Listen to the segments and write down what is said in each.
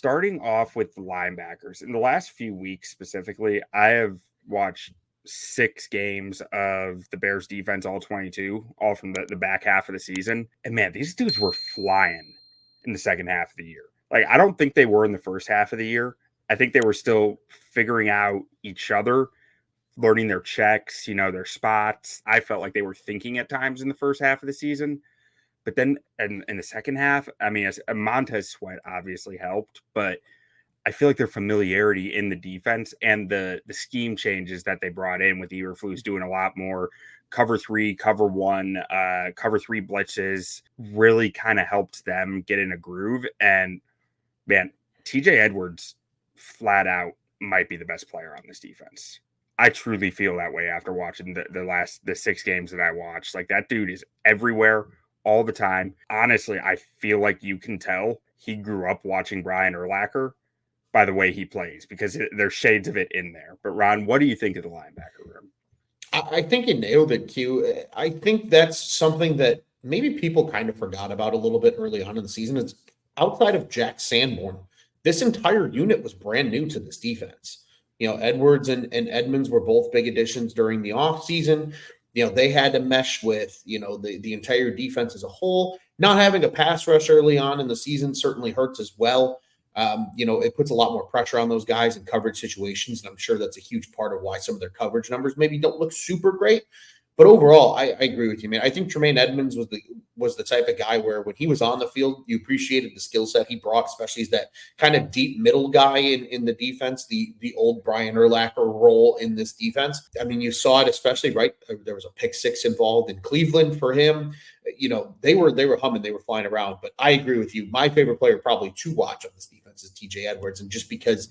starting off with the linebackers, in the last few weeks specifically, I have watched 6 games of the Bears defense, all 22, all from the back half of the season. And man, these dudes were flying in the second half of the year. Like, I don't think they were in the first half of the year. I think they were still figuring out each other, learning their checks, their spots. I felt like they were thinking at times in the first half of the season. But then in the second half, I mean, Montez Sweat obviously helped, but I feel like their familiarity in the defense and the scheme changes that they brought in with Eberflus doing a lot more cover 3, cover 1, cover 3 blitzes really kind of helped them get in a groove. And man, TJ Edwards flat out might be the best player on this defense. I truly feel that way after watching the 6 games that I watched. Like, that dude is everywhere all the time. Honestly, I feel like you can tell he grew up watching Brian Urlacher by the way he plays, because there's shades of it in there. But Ron, what do you think of the linebacker room? I think you nailed it, Q. I think that's something that maybe people kind of forgot about a little bit early on in the season. It's outside of Jack Sanborn, this entire unit was brand new to this defense. Edwards and Edmonds were both big additions during the offseason. They had to mesh with, the entire defense as a whole. Not having a pass rush early on in the season certainly hurts as well. It puts a lot more pressure on those guys in coverage situations. And I'm sure that's a huge part of why some of their coverage numbers maybe don't look super great. But overall, I agree with you, man. I think Tremaine Edmonds was the type of guy where when he was on the field, you appreciated the skill set he brought, especially as that kind of deep middle guy in the defense, the old Brian Urlacher role in this defense. I mean, you saw it especially, right? There was a pick 6 involved in Cleveland for him. They were humming, they were flying around. But I agree with you. My favorite player probably to watch on this defense is TJ Edwards, and just because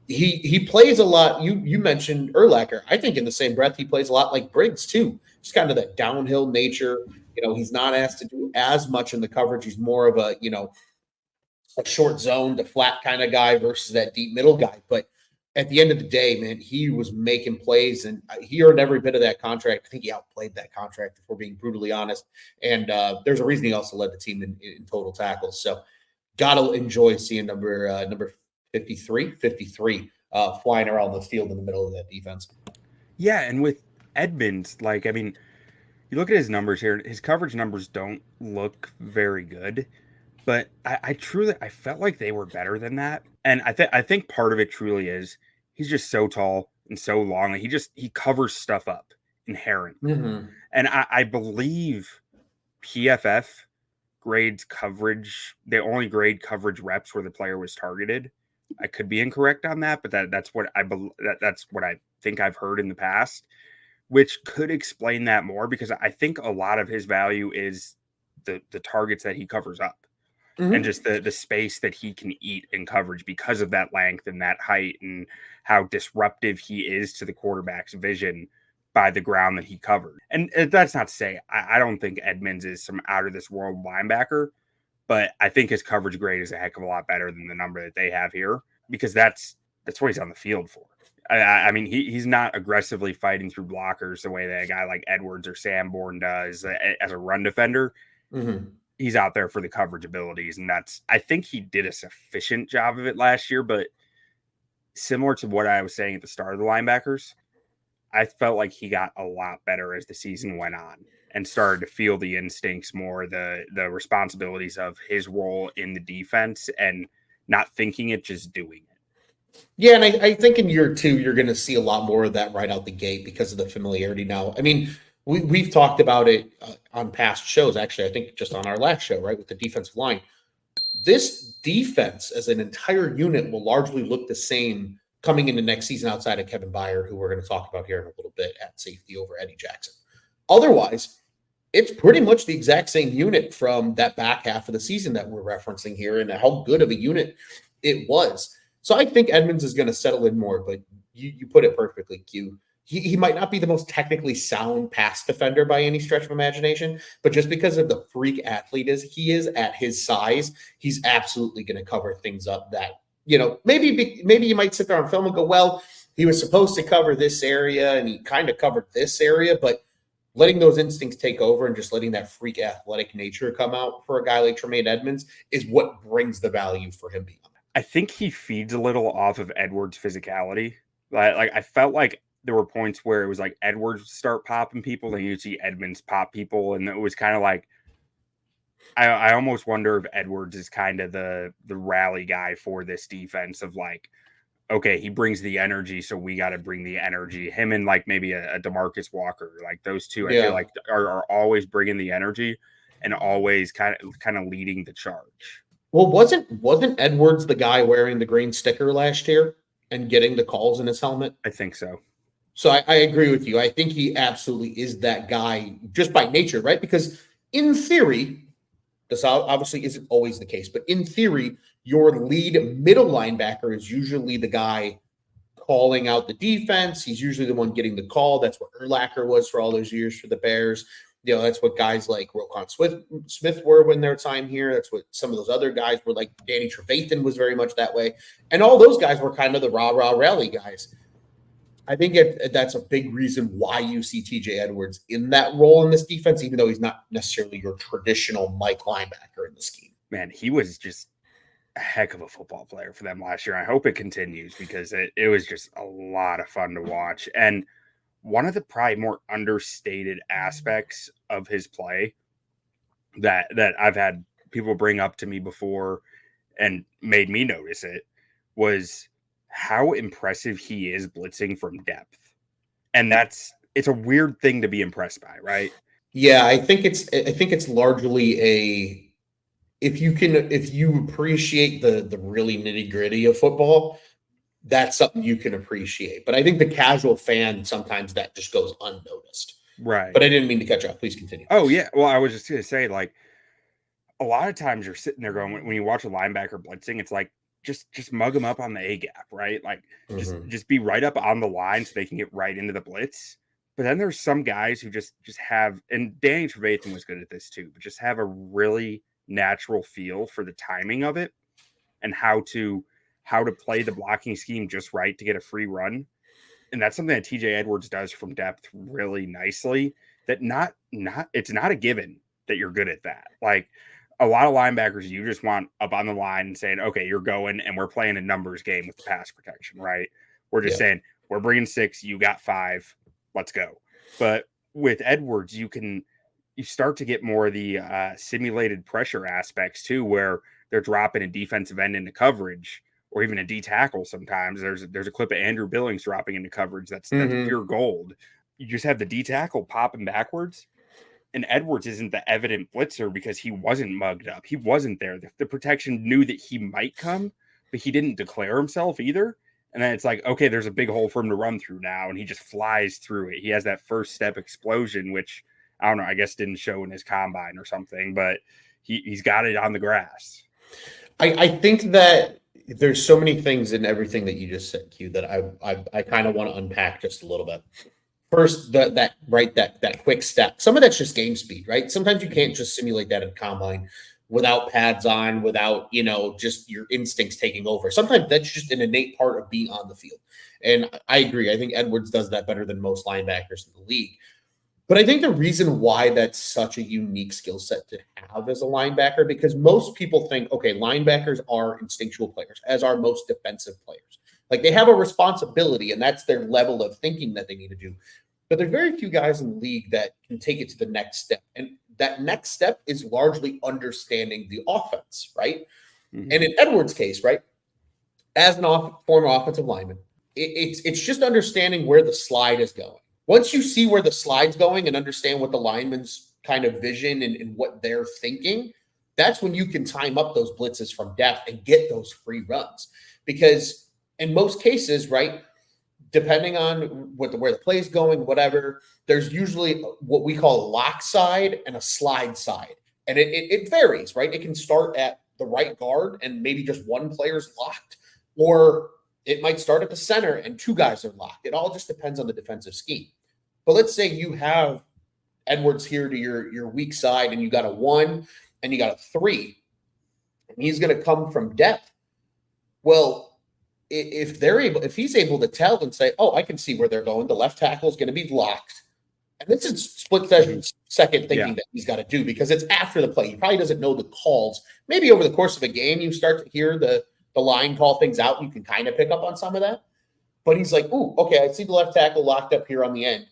he plays a lot. You mentioned Urlacher. I think in the same breath, he plays a lot like Briggs too. Just kind of that downhill nature. He's not asked to do as much in the coverage. He's more of a short zone to flat kind of guy versus that deep middle guy. But at the end of the day, man, he was making plays, and he earned every bit of that contract. I think he outplayed that contract, if we're being brutally honest. And there's a reason he also led the team in total tackles. So gotta enjoy seeing number 53 flying around the field in the middle of that defense. Yeah, and with Edmonds, you look at his numbers here, his coverage numbers don't look very good, but I truly felt like they were better than that. And I think part of it truly is he's just so tall and so long. He covers stuff up inherently. Mm-hmm. And I believe PFF grades coverage. They only grade coverage reps where the player was targeted. I could be incorrect on that, but that's what that's what I think I've heard in the past, which could explain that more, because I think a lot of his value is the targets that he covers up, Mm-hmm. and just the space that he can eat in coverage because of that length and that height, and how disruptive he is to the quarterback's vision by the ground that he covered. And that's not to say I don't think Edmonds is some out of this world linebacker, but I think his coverage grade is a heck of a lot better than the number that they have here, because that's what he's on the field for. I mean, he's not aggressively fighting through blockers the way that a guy like Edwards or Sanborn does as a run defender. Mm-hmm. He's out there for the coverage abilities, and I think he did a sufficient job of it last year. But similar to what I was saying at the start of the linebackers, I felt like he got a lot better as the season went on and started to feel the instincts more, the responsibilities of his role in the defense, and not thinking it, just doing it. Yeah, and I think in year 2, you're going to see a lot more of that right out the gate because of the familiarity now. I mean, we've talked about it on past shows, actually, I think just on our last show, right, with the defensive line. This defense as an entire unit will largely look the same coming into next season outside of Kevin Byard, who we're going to talk about here in a little bit at safety over Eddie Jackson. Otherwise, it's pretty much the exact same unit from that back half of the season that we're referencing here, and how good of a unit it was. So I think Edmonds is going to settle in more, but you put it perfectly, Q. He might not be the most technically sound pass defender by any stretch of imagination, but just because of the freak athlete he is at his size, he's absolutely going to cover things up that, maybe you might sit there on film and go, well, he was supposed to cover this area and he kind of covered this area, but letting those instincts take over and just letting that freak athletic nature come out for a guy like Tremaine Edmonds is what brings the value for him being on that. I think he feeds a little off of Edwards' physicality. Like I felt like there were points where it was like Edwards would start popping people, and you'd see Edmonds pop people, and it was kind of like I almost wonder if Edwards is kind of the rally guy for this defense of like, okay, he brings the energy, so we got to bring the energy. Him and like maybe a DeMarcus Walker, like those two, I feel Yeah. like are always bringing the energy and always kind of leading the charge. Well, wasn't Edwards the guy wearing the green sticker last year and getting the calls in his helmet? I think so. So I agree with you. I think he absolutely is that guy just by nature, right? Because in theory, this obviously isn't always the case, but in theory, your lead middle linebacker is usually the guy calling out the defense. He's usually the one getting the call. That's what Urlacher was for all those years for the Bears. You know, that's what guys like Roquan Smith were when their time here. That's what some of those other guys were like. Danny Trevathan was very much that way. And all those guys were kind of the rah-rah rally guys. I think that's a big reason why you see TJ Edwards in that role in this defense, even though he's not necessarily your traditional Mike linebacker in the scheme. Man, he was just a heck of a football player for them last year. I hope it continues because it was just a lot of fun to watch. And one of the probably more understated aspects of his play that I've had people bring up to me before and made me notice it was how impressive he is blitzing from depth. And it's a weird thing to be impressed by, right? Yeah, I think it's largely a if you appreciate the really nitty-gritty of football, that's something you can appreciate. But I think the casual fan sometimes that just goes unnoticed. Right. But I didn't mean to cut you off. Please continue. Oh yeah. Well, I was just gonna say, like, a lot of times you're sitting there going when you watch a linebacker blitzing, it's like just mug them up on the A gap, right? Like Mhm. just be right up on the line so they can get right into the blitz. But then there's some guys who just have, and Danny Trevathan was good at this too, but just have a really natural feel for the timing of it and how to play the blocking scheme just right to get a free run. And that's something that TJ Edwards does from depth really nicely. That not it's not a given that you're good at that. Like a lot of linebackers, you just want up on the line and saying, okay, you're going, and we're playing a numbers game with the pass protection, right? We're just Yeah. saying we're bringing 6, you got 5, let's go. But with Edwards, you start to get more of the simulated pressure aspects too, where they're dropping a defensive end into coverage or even a D tackle. Sometimes there's a clip of Andrew Billings dropping into coverage. That's Mhm. pure gold. You just have the D tackle popping backwards, and Edwards isn't the evident blitzer because he wasn't mugged up. He wasn't there. The protection knew that he might come, but he didn't declare himself either. And then it's like, okay, there's a big hole for him to run through now, and he just flies through it. He has that first step explosion, which I don't know, I guess didn't show in his combine or something, but he's got it on the grass. I think that there's so many things in everything that you just said, Q, that I kind of want to unpack just a little bit. First, that quick step. Some of that's just game speed, right? Sometimes you can't just simulate that in combine without pads on, without just your instincts taking over. Sometimes that's just an innate part of being on the field. And I agree. I think Edwards does that better than most linebackers in the league. But I think the reason why that's such a unique skill set to have as a linebacker, because most people think, okay, linebackers are instinctual players, as are most defensive players. Like they have a responsibility, and that's their level of thinking that they need to do. But there's very few guys in the league that can take it to the next step. And that next step is largely understanding the offense, right? Mm-hmm. And in Edwards' case, right, as an former offensive lineman, it's just understanding where the slide is going. Once you see where the slide's going and understand what the lineman's kind of vision and what they're thinking, that's when you can time up those blitzes from depth and get those free runs. Because in most cases, right, depending on where the play is going, whatever, there's usually what we call a lock side and a slide side. And it varies, right? It can start at the right guard and maybe just one player's locked, or it might start at the center and two guys are locked. It all just depends on the defensive scheme. But let's say you have Edwards here to your weak side and you got a 1 and you got a 3, and he's going to come from depth. Well, if he's able to tell and say, oh, I can see where they're going, the left tackle is going to be locked. And this is split second thinking that he's got to do because it's after the play. He probably doesn't know the calls. Maybe over the course of a game, you start to hear the the line call things out. You can kind of pick up on some of that. But he's like, ooh, okay, I see the left tackle locked up here on the end.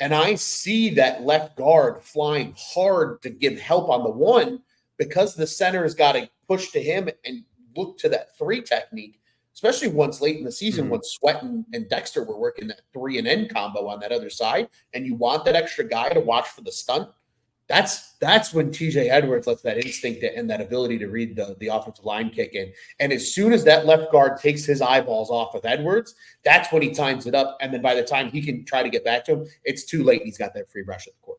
And I see that left guard flying hard to give help on the one because the center has got to push to him and look to that 3 technique, especially once late in the season when Sweat and Dexter were working that 3 and N combo on that other side, and you want that extra guy to watch for the stunt. That's when TJ Edwards lets that instinct and that ability to read the offensive line kick in. And as soon as that left guard takes his eyeballs off of Edwards, that's when he times it up. And then by the time he can try to get back to him, it's too late. He's got that free rush at the quarterback.